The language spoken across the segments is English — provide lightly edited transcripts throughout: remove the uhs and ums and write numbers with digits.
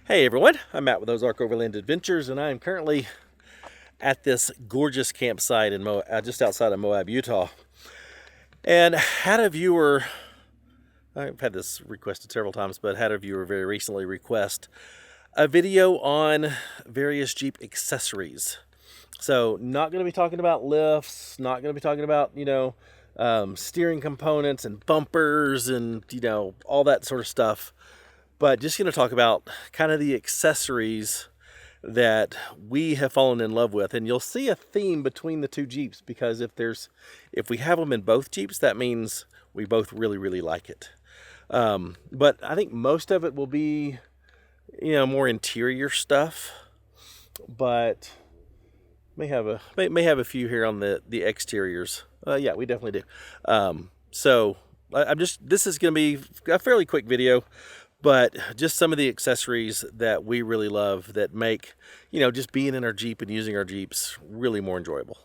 Hey everyone, I'm Matt with Ozark Overland Adventures, and I am currently at this gorgeous campsite in just outside of Moab, Utah. And had a viewer, I've had this requested several times, but had a viewer very recently request a video on various Jeep accessories. So not going to be talking about lifts, not going to be talking about, steering components and bumpers and, all that sort of stuff. But just going to talk about kind of the accessories that we have fallen in love with. And you'll see a theme between the two Jeeps, because if we have them in both Jeeps, that means we both really, really like it. But I think most of it will be, more interior stuff, but may have a few here on the exteriors. Yeah, we definitely do. So this is going to be a fairly quick video, but just some of the accessories that we really love that make, just being in our Jeep and using our Jeeps really more enjoyable.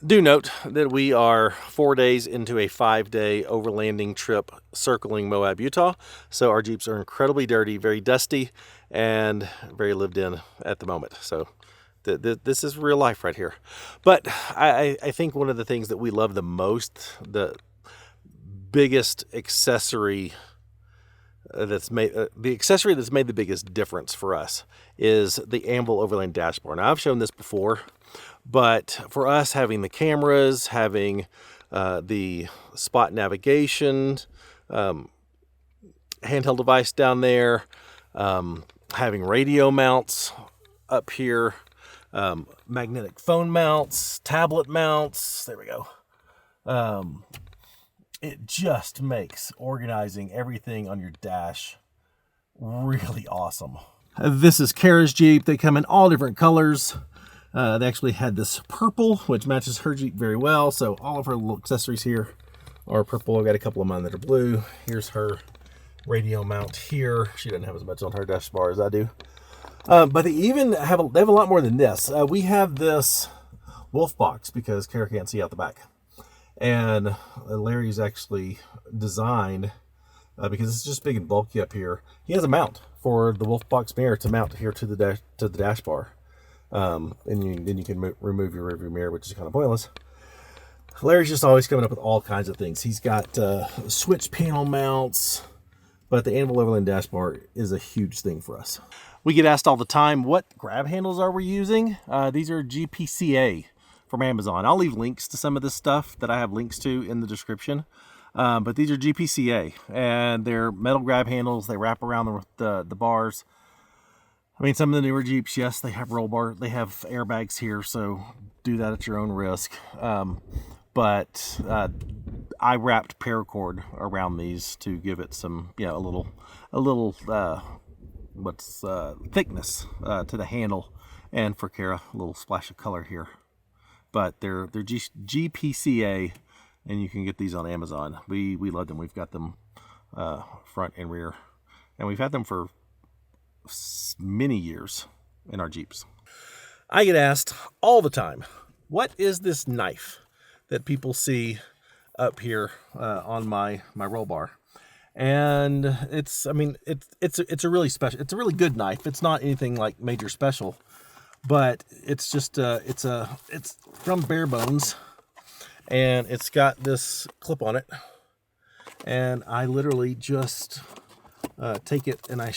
Do note that we are 4 days into a 5-day overlanding trip circling Moab, Utah. So our Jeeps are incredibly dirty, very dusty, and very lived in at the moment. So this is real life right here. But I think one of the things that we love the most, the biggest accessory the accessory that's made the biggest difference for us is the Anvil Overland dashboard. Now, I've shown this before, but for us, having the cameras, having the spot navigation, handheld device down there, having radio mounts up here, magnetic phone mounts, tablet mounts, there we go. It just makes organizing everything on your dash really awesome. This is Kara's Jeep. They come in all different colors. They actually had this purple, which matches her Jeep very well. So all of her little accessories here are purple. I've got a couple of mine that are blue. Here's her radio mount here. She doesn't have as much on her dash bar as I do. But they even have they have a lot more than this. We have this wolf box because Kara can't see out the back. And Larry's actually designed, because it's just big and bulky up here, he has a mount for the wolf box mirror to mount here to the dash bar. And then you can remove your rearview mirror, which is kind of pointless. Larry's just always coming up with all kinds of things. He's got switch panel mounts, but the Anvil Overland dash bar is a huge thing for us. We get asked all the time, what grab handles are we using? These are GPCA from Amazon. I'll leave links to some of this stuff that I have links to in the description. But these are GPCA, and they're metal grab handles. They wrap around the bars. I mean, some of the newer Jeeps, yes, they have roll bar. They have airbags here, so do that at your own risk. But I wrapped paracord around these to give it some, a little thickness to the handle, and for Kara, a little splash of color here. But they're GPCA, and you can get these on Amazon. We love them. We've got them front and rear, and we've had them for many years in our Jeeps. I get asked all the time, what is this knife that people see up here on my roll bar? And it's a really special, it's a really good knife. It's not anything like major special, but it's just it's from Bare Bones, and it's got this clip on it, and I literally just take it and I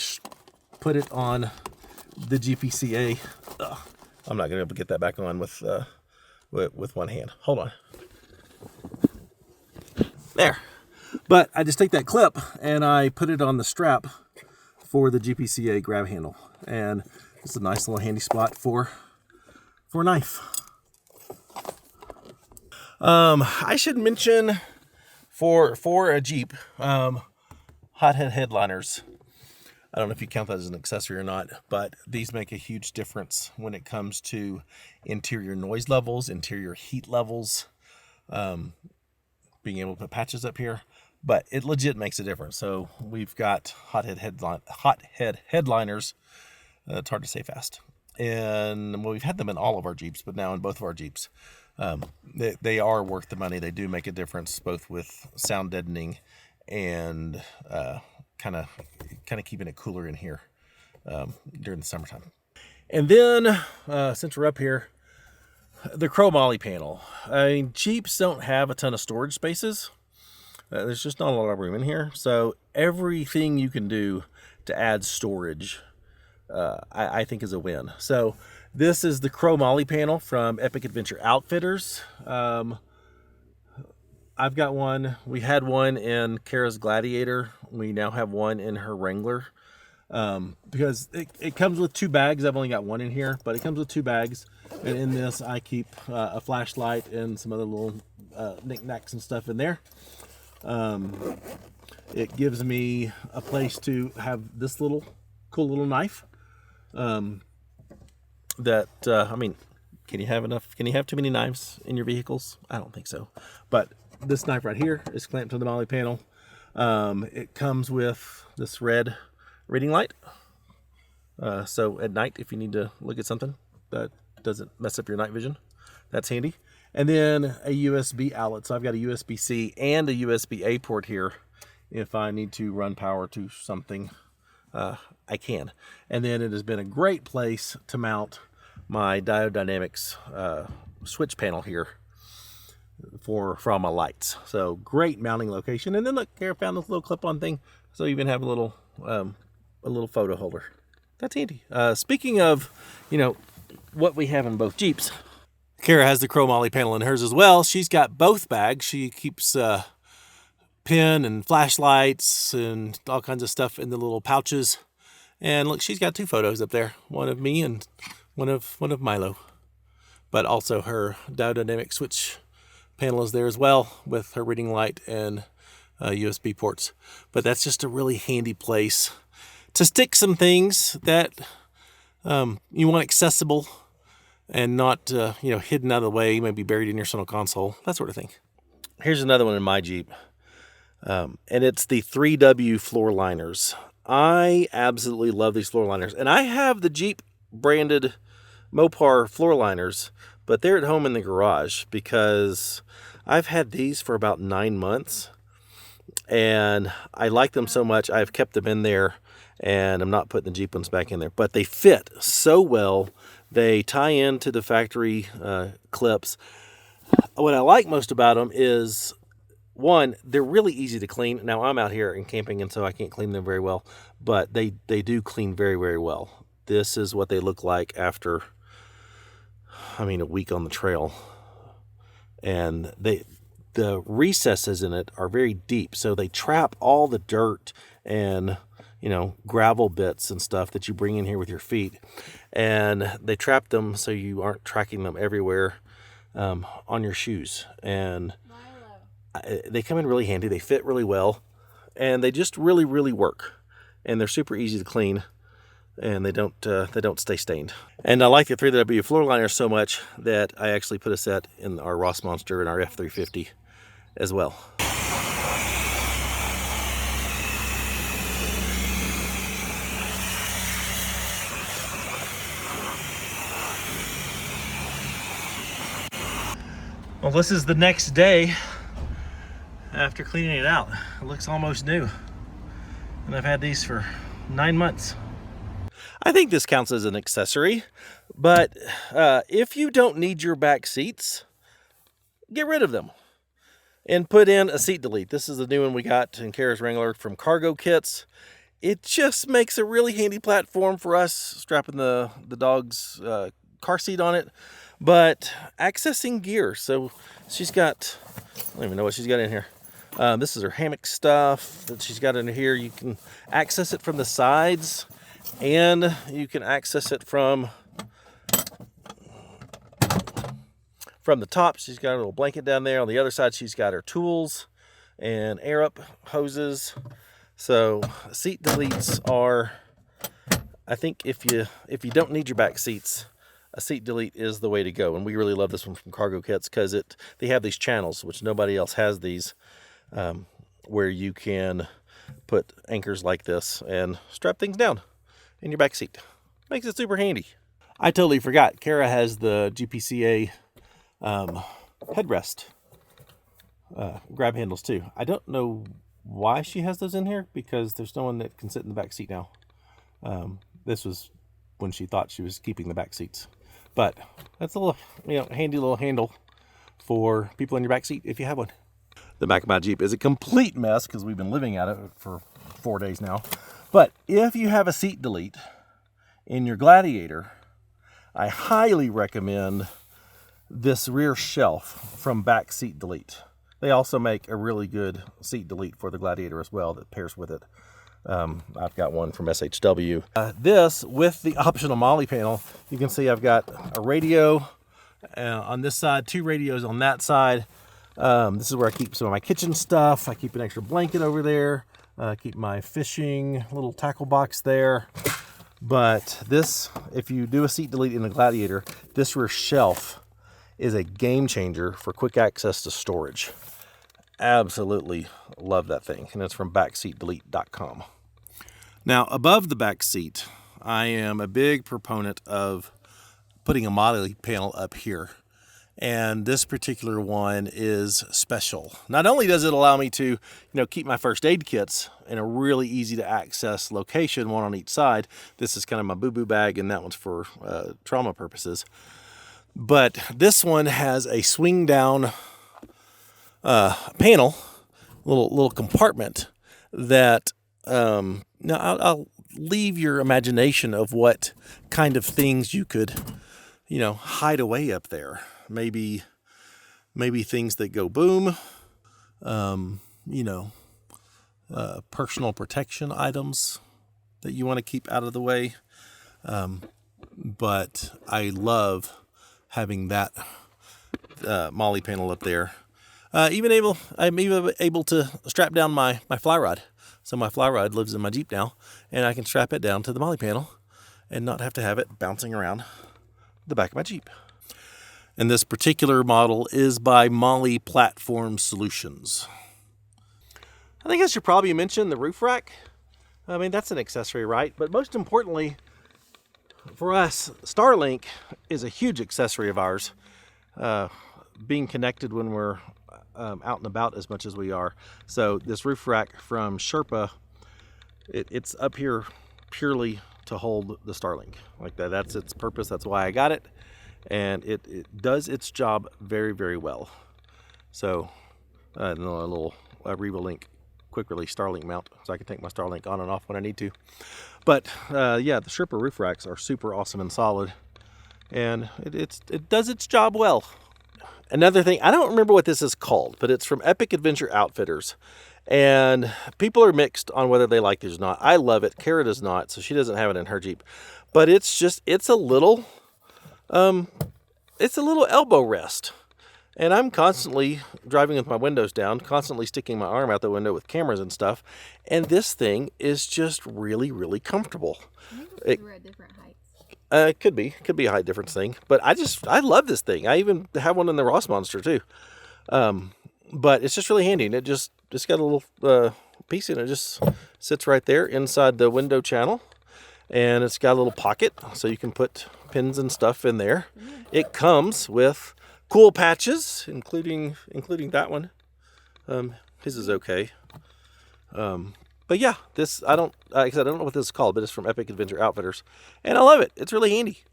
put it on the GPCA. I'm not gonna be able to get that back on with one hand. Hold on. There. But I just take that clip and I put it on the strap for the GPCA grab handle, and it's a nice little handy spot for a knife. I should mention for a Jeep, hothead headliners. I don't know if you count that as an accessory or not, but these make a huge difference when it comes to interior noise levels, interior heat levels, being able to put patches up here. But it legit makes a difference. So we've got hothead headliners. It's hard to say fast. And we've had them in all of our Jeeps, but now in both of our Jeeps, they are worth the money. They do make a difference, both with sound deadening and kind of keeping it cooler in here. during the summertime. And then, since we're up here, the chromoly panel. I mean, Jeeps don't have a ton of storage spaces. There's just not a lot of room in here. So everything you can do to add storage, I think is a win. So this is the chromoly panel from Epic Adventure Outfitters. I've got one. We had one in Kara's Gladiator. We now have one in her Wrangler. Because it comes with 2 bags. I've only got one in here, but it comes with 2 bags. And in this, I keep a flashlight and some other little knickknacks and stuff in there. It gives me a place to have this little cool little knife. I mean, can you have too many knives in your vehicles? I don't think so. But this knife right here is clamped to the molly panel. It comes with this red reading light. So at night, if you need to look at something that doesn't mess up your night vision, that's handy. And then a USB outlet. So I've got a USB-C and a USB-A port here. If I need to run power to something, I can. And then it has been a great place to mount my Diode Dynamics switch panel here for all my lights. So great mounting location. And then look, here I found this little clip-on thing. So you even have a little photo holder. That's handy. Speaking of, what we have in both Jeeps, Kara has the chromoly panel in hers as well. She's got both bags. She keeps pen and flashlights and all kinds of stuff in the little pouches. And look, she's got 2 photos up there. One of me and one of Milo. But also her Diode Dynamic switch panel is there as well with her reading light and USB ports. But that's just a really handy place to stick some things that you want accessible and not hidden out of the way, maybe buried in your center console, that sort of thing. Here's another one in my Jeep, and it's the 3W floor liners. I absolutely love these floor liners, and I have the Jeep branded Mopar floor liners, but they're at home in the garage because I've had these for about 9 months, and I like them so much I've kept them in there, and I'm not putting the Jeep ones back in there. But they fit so well. They tie into the factory clips. What I like most about them is, one, they're really easy to clean. Now, I'm out here and camping, and so I can't clean them very well, but they do clean very, very well. This is what they look like after, a week on the trail. And the recesses in it are very deep, so they trap all the dirt and gravel bits and stuff that you bring in here with your feet, and they trap them so you aren't tracking them everywhere on your shoes. And they come in really handy. They fit really well, and they just really, really work. And they're super easy to clean, and they don't stay stained. And I like the 3W floor liner so much that I actually put a set in our Ross Monster and our F350 as well. Well, this is the next day after cleaning it out. It looks almost new. And I've had these for 9 months. I think this counts as an accessory, but if you don't need your back seats, get rid of them and put in a seat delete. This is the new one we got in Kara's Wrangler from Cargo Kits. It just makes a really handy platform for us strapping the dog's car seat on it. But accessing gear, so she's got, I don't even know what she's got in here. This is her hammock stuff that she's got in here. You can access it from the sides, and you can access it from the top. She's got a little blanket down there. On the other side, she's got her tools and air up hoses. So seat deletes are, I think if you don't need your back seats, a seat delete is the way to go. And we really love this one from Cargo Kits because they have these channels, which nobody else has these, where you can put anchors like this and strap things down in your back seat. Makes it super handy. I totally forgot. Kara has the GPCA headrest grab handles too. I don't know why she has those in here because there's no one that can sit in the back seat now. this was when she thought she was keeping the back seats. But that's a little, handy little handle for people in your back seat if you have one. The back of my Jeep is a complete mess because we've been living at it for 4 days now. But if you have a seat delete in your Gladiator, I highly recommend this rear shelf from Back Seat Delete. They also make a really good seat delete for the Gladiator as well that pairs with it. I've got one from SHW. This, with the optional MOLLE panel, you can see I've got a radio on this side, 2 radios on that side. This is where I keep some of my kitchen stuff. I keep an extra blanket over there. Keep my fishing little tackle box there. But this, if you do a seat delete in the Gladiator, this rear shelf is a game changer for quick access to storage. Absolutely love that thing. And it's from backseatdelete.com. Now, above the back seat, I am a big proponent of putting a MOLLE panel up here. And this particular one is special. Not only does it allow me to, keep my first aid kits in a really easy to access location, one on each side. This is kind of my boo-boo bag, and that one's for trauma purposes. But this one has a swing down panel, little compartment that, now I'll leave your imagination of what kind of things you could, hide away up there. Maybe things that go boom, personal protection items that you want to keep out of the way. But I love having that MOLLE panel up there. I'm even able to strap down my fly rod. So my fly rod lives in my Jeep now, and I can strap it down to the MOLLE panel and not have to have it bouncing around the back of my Jeep. And this particular model is by MOLLE Platform Solutions. I think I should probably mention the roof rack. I mean, that's an accessory, right? But most importantly, for us, Starlink is a huge accessory of ours. Being connected when we're out and about as much as we are. So this roof rack from Sherpa, it's up here purely to hold the Starlink. Like that. That's its purpose. That's why I got it. And it does its job very, very well. So a little Revolink quick release Starlink mount, so I can take my Starlink on and off when I need to. But yeah, the Sherpa roof racks are super awesome and solid, and it does its job well. Another thing, I don't remember what this is called, but it's from Epic Adventure Outfitters, and people are mixed on whether they like these or not. I love it. Kara does not, so she doesn't have it in her Jeep. But it's a little elbow rest. And I'm constantly driving with my windows down, constantly sticking my arm out the window with cameras and stuff. And this thing is just really, really comfortable. We're at different heights. It could be a height difference thing. But I love this thing. I even have one in the Ross Monster too. But it's just really handy. And it's got a little piece in it. It just sits right there inside the window channel. And it's got a little pocket so you can put pins and stuff in there. It comes with cool patches, including that one. His is okay. But yeah, this I don't know what this is called, but it's from Epic Adventure Outfitters, and I love it. It's really handy.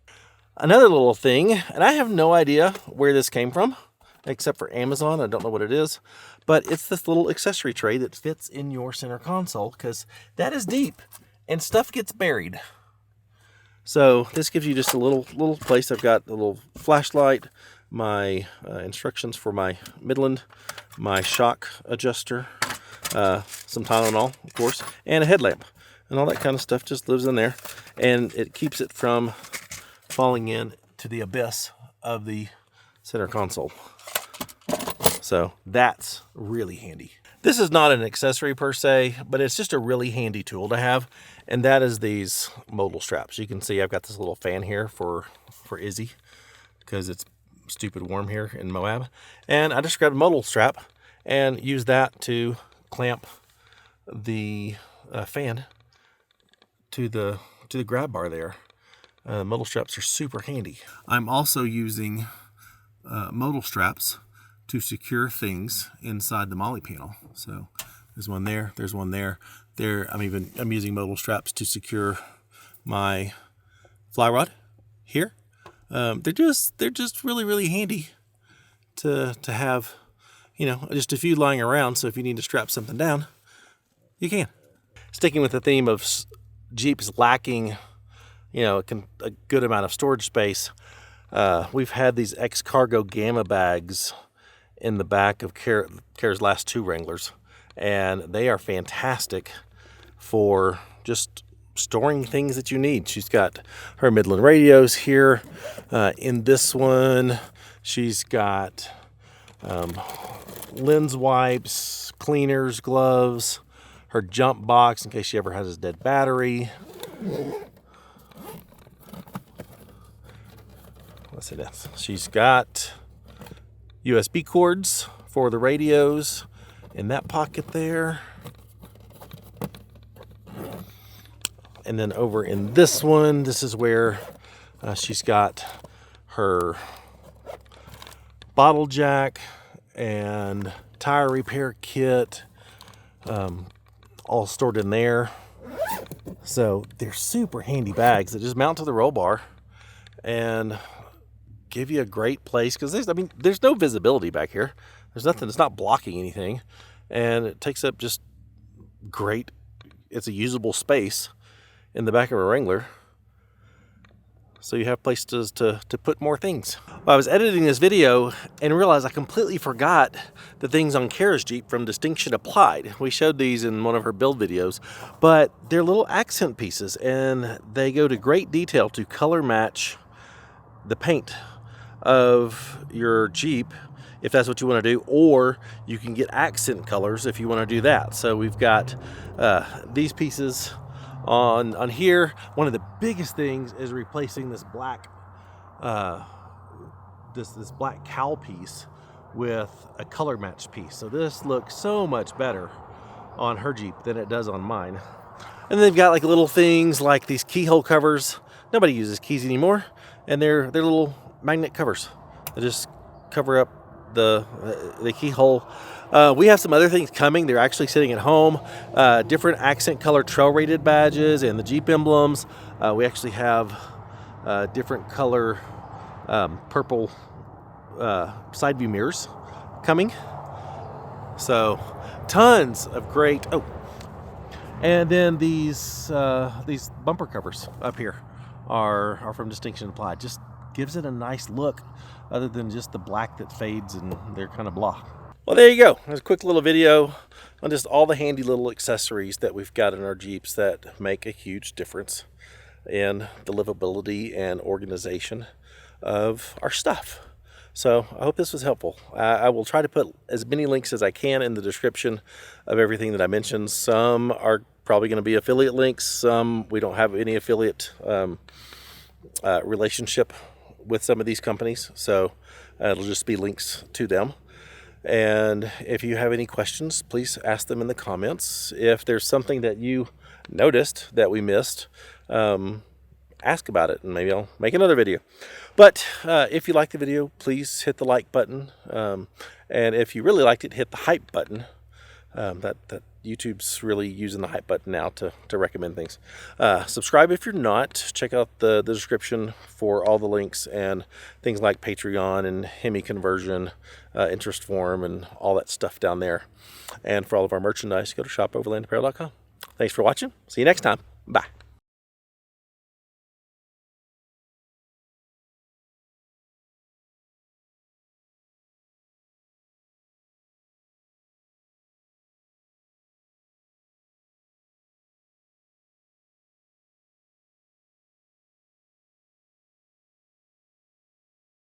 Another little thing, and I have no idea where this came from, except for Amazon. I don't know what it is, but it's this little accessory tray that fits in your center console because that is deep and stuff gets buried. So this gives you just a little place. I've got a little flashlight, my instructions for my Midland, my shock adjuster, some Tylenol, of course, and a headlamp. And all that kind of stuff just lives in there. And it keeps it from falling into the abyss of the center console. So that's really handy. This is not an accessory per se, but it's just a really handy tool to have. And that is these modal straps. You can see I've got this little fan here for Izzy because it's stupid warm here in Moab. And I just grabbed a modal strap and use that to clamp the fan to the grab bar there. Modal straps are super handy. I'm also using modal straps to secure things inside the MOLLE panel. So there's one there, there's one there. I'm using modal straps to secure my fly rod here. They're just really handy to have, you know, just a few lying around. So if you need to strap something down, you can. Sticking with the theme of Jeeps lacking, you know, a good amount of storage space, we've had these ex-cargo Gamma bags in the back of Kara's last 2 Wranglers, and they are fantastic for just storing things that you need. She's got her Midland radios here. In this one, she's got lens wipes, cleaners, gloves, her jump box in case she ever has a dead battery. What's it? She's got USB cords for the radios in that pocket there. And then over in this one, this is where she's got her bottle jack and tire repair kit, all stored in there. So they're super handy bags that just mount to the roll bar and give you a great place, because there's no visibility back here. There's nothing, it's not blocking anything, and it takes up just great, it's a usable space in the back of a Wrangler, so you have places to put more things. Well, I was editing this video and realized I completely forgot the things on Kara's Jeep from Distinction Applied. We showed these in one of her build videos, but they're little accent pieces, and they go to great detail to color match the paint of your Jeep if that's what you want to do, or you can get accent colors if you want to do that. So we've got these pieces on here. One of the biggest things is replacing this black this black cowl piece with a color match piece. So this looks so much better on her Jeep than it does on mine. And they've got like little things like these keyhole covers. Nobody uses keys anymore, and they're little magnet covers that just cover up the keyhole. We have some other things coming. They're actually sitting at home. Different accent color trail rated badges and the Jeep emblems. We actually have different color purple side view mirrors coming. So tons of great. Oh, and then these bumper covers up here are from Distinction Applied. Just gives it a nice look, other than just the black that fades and they're kind of blah. Well, there you go. There's a quick little video on just all the handy little accessories that we've got in our Jeeps that make a huge difference in the livability and organization of our stuff. So I hope this was helpful. I will try to put as many links as I can in the description of everything that I mentioned. Some are probably going to be affiliate links. Some we don't have any affiliate relationship with some of these companies, so it'll just be links to them. And if you have any questions, please ask them in the comments. If there's something that you noticed that we missed, ask about it, and maybe I'll make another video. But if you liked the video, please hit the like button, and if you really liked it, hit the hype button. That YouTube's really using the hype button now to recommend things. Subscribe if you're not. Check out the description for all the links and things like Patreon and Hemi conversion, interest form, and all that stuff down there. And for all of our merchandise, go to shopoverlandapparel.com. Thanks for watching. See you next time. Bye.